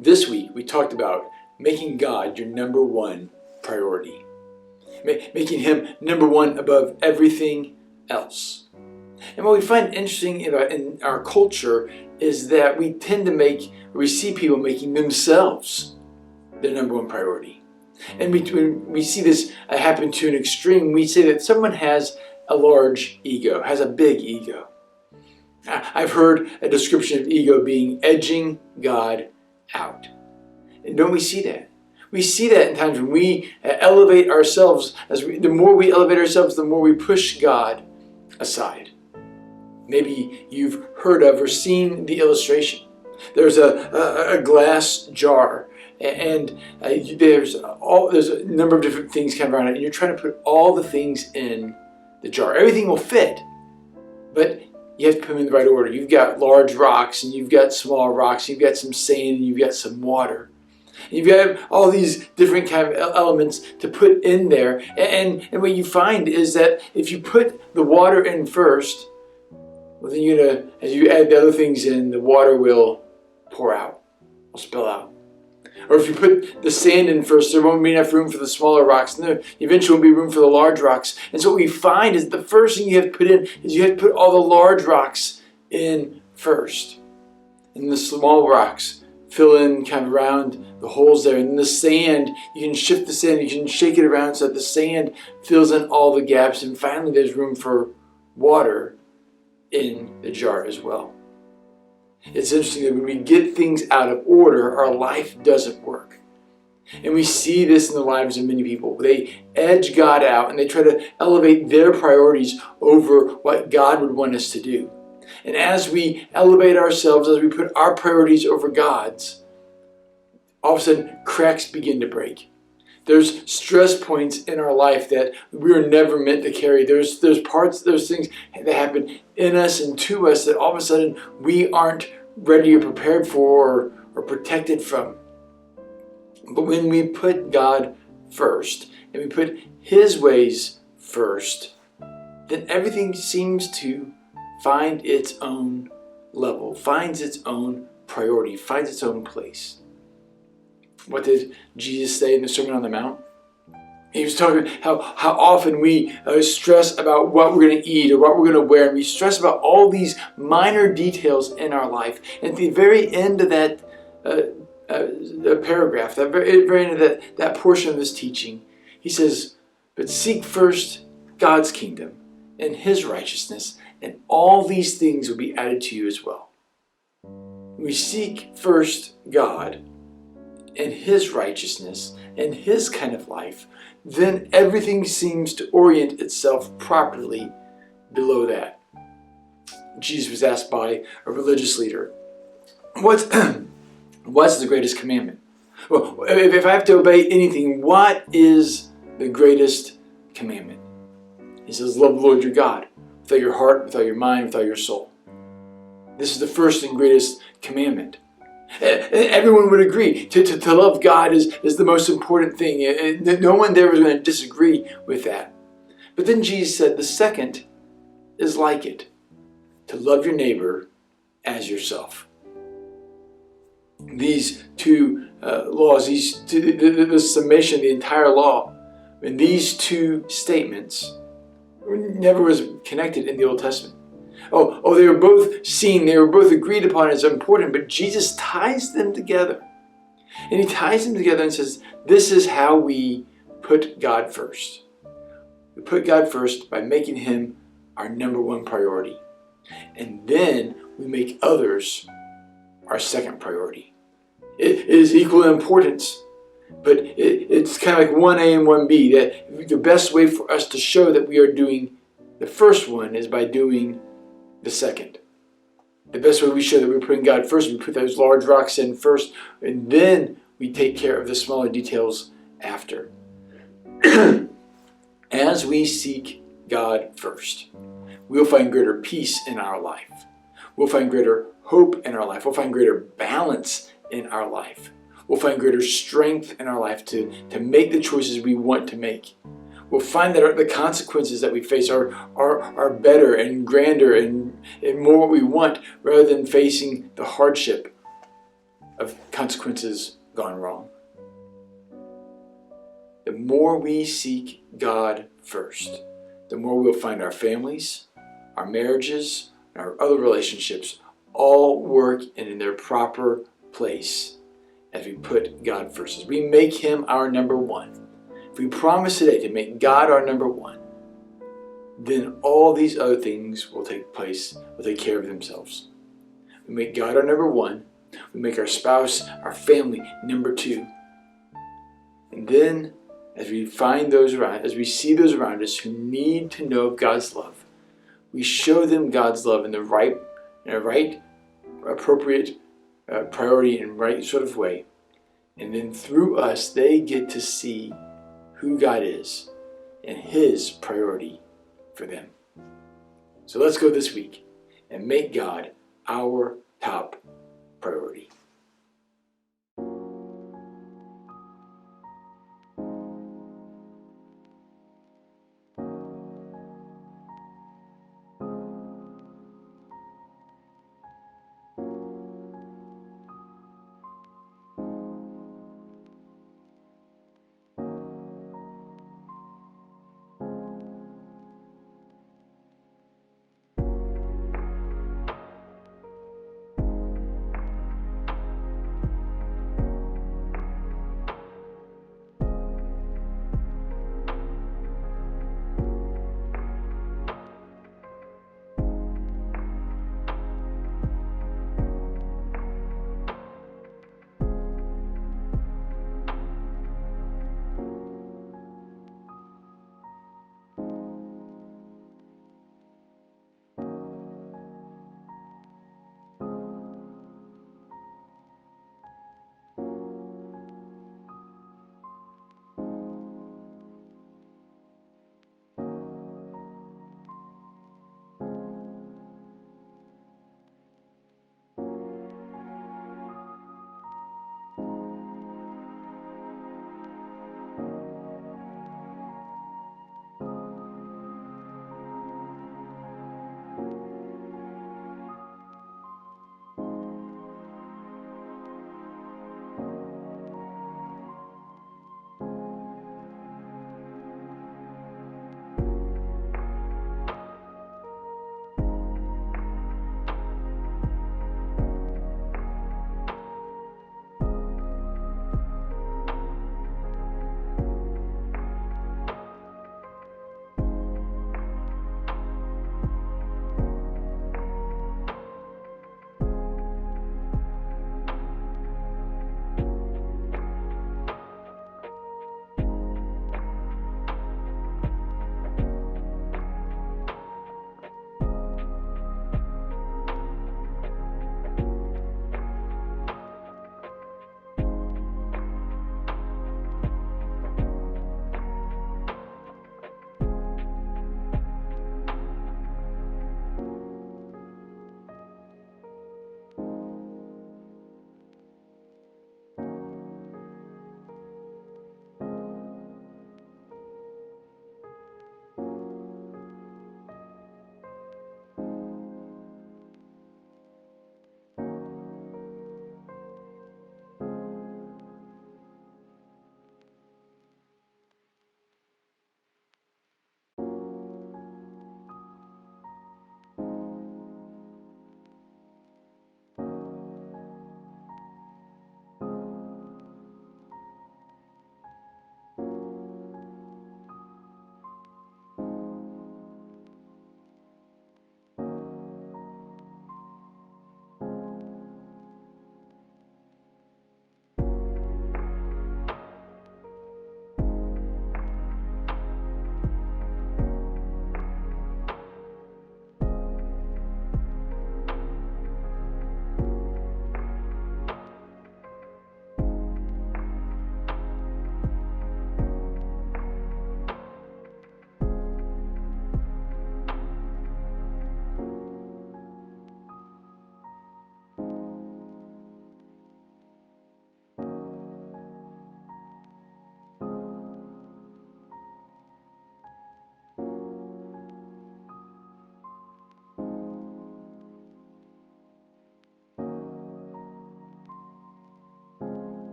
This week, we talked about making God your number one priority, making Him number one above everything else. And what we find interesting in our culture is that we tend to we see people making themselves their number one priority. And we see this happen to an extreme. We say that someone has a large ego, has a big ego. I've heard a description of ego being edging God out. And don't we see that? We see that in times when we elevate ourselves. The more we elevate ourselves, the more we push God aside. Maybe you've heard of or seen the illustration. There's a glass jar, and there's a number of different things kind of around it, and you're trying to put all the things in the jar. Everything will fit, but you have to put them in the right order. You've got large rocks, and you've got small rocks, you've got some sand, and you've got some water. You've got all these different kind of elements to put in there. And what you find is that if you put the water in first, well, then as you add the other things in, the water will pour out, will spill out. Or if you put the sand in first, there won't be enough room for the smaller rocks, and there eventually won't be room for the large rocks. And so what we find is the first thing you have to put in is you have to put all the large rocks in first. And the small rocks fill in kind of around the holes there. And the sand, you can shift the sand, you can shake it around so that the sand fills in all the gaps. And finally there's room for water in the jar as well. It's interesting that when we get things out of order, our life doesn't work. And we see this in the lives of many people. They edge God out and they try to elevate their priorities over what God would want us to do. And as we elevate ourselves, as we put our priorities over God's, all of a sudden cracks begin to break. There's stress points in our life that we were never meant to carry. There's things that happen in us and to us that all of a sudden we aren't ready or prepared for or protected from. But when we put God first and we put His ways first, then everything seems to find its own level, finds its own priority, finds its own place. What did Jesus say in the Sermon on the Mount? He was talking about how often we stress about what we're going to eat or what we're going to wear. And we stress about all these minor details in our life. And at the very end of that paragraph, the very end of that portion of this teaching, he says, but seek first God's kingdom and His righteousness, and all these things will be added to you as well. When we seek first God and His righteousness and His kind of life, then everything seems to orient itself properly below that. Jesus was asked by a religious leader, what's the greatest commandment? Well, if I have to obey anything, what is the greatest commandment? He says, love the Lord your God with all your heart, with all your mind, with all your soul. This is the first and greatest commandment. Everyone would agree to love God is the most important thing. No one there was going to disagree with that. But then Jesus said the second is like it, to love your neighbor as yourself. These two laws, the summation, the entire law, and these two statements never was connected in the Old Testament. Oh, they were both seen, they were both agreed upon as important, but Jesus ties them together. And He ties them together and says, this is how we put God first. We put God first by making Him our number one priority. And then we make others our second priority. It is equal in importance, but it's kind of like 1A and 1B. That the best way for us to show that we are doing the first one is by doing the second. The best way we show that we're putting God first, we put those large rocks in first, and then we take care of the smaller details after. As we seek God first, we'll find greater peace in our life. We'll find greater hope in our life. We'll find greater balance in our life. We'll find greater strength in our life to make the choices we want to make. We'll find that the consequences that we face are better and grander and more what we want, rather than facing the hardship of consequences gone wrong. The more we seek God first, the more we'll find our families, our marriages, and our other relationships all work and in their proper place as we put God first. As we make Him our number one. If we promise today to make God our number one, then all these other things will take place, will take care of themselves. We make God our number one. We make our spouse, our family, number two. And then, as we find those around, as we see those around us who need to know God's love, we show them God's love in a right, appropriate priority and right sort of way. And then through us, they get to see who God is and His priority for them. So let's go this week and make God our top priority.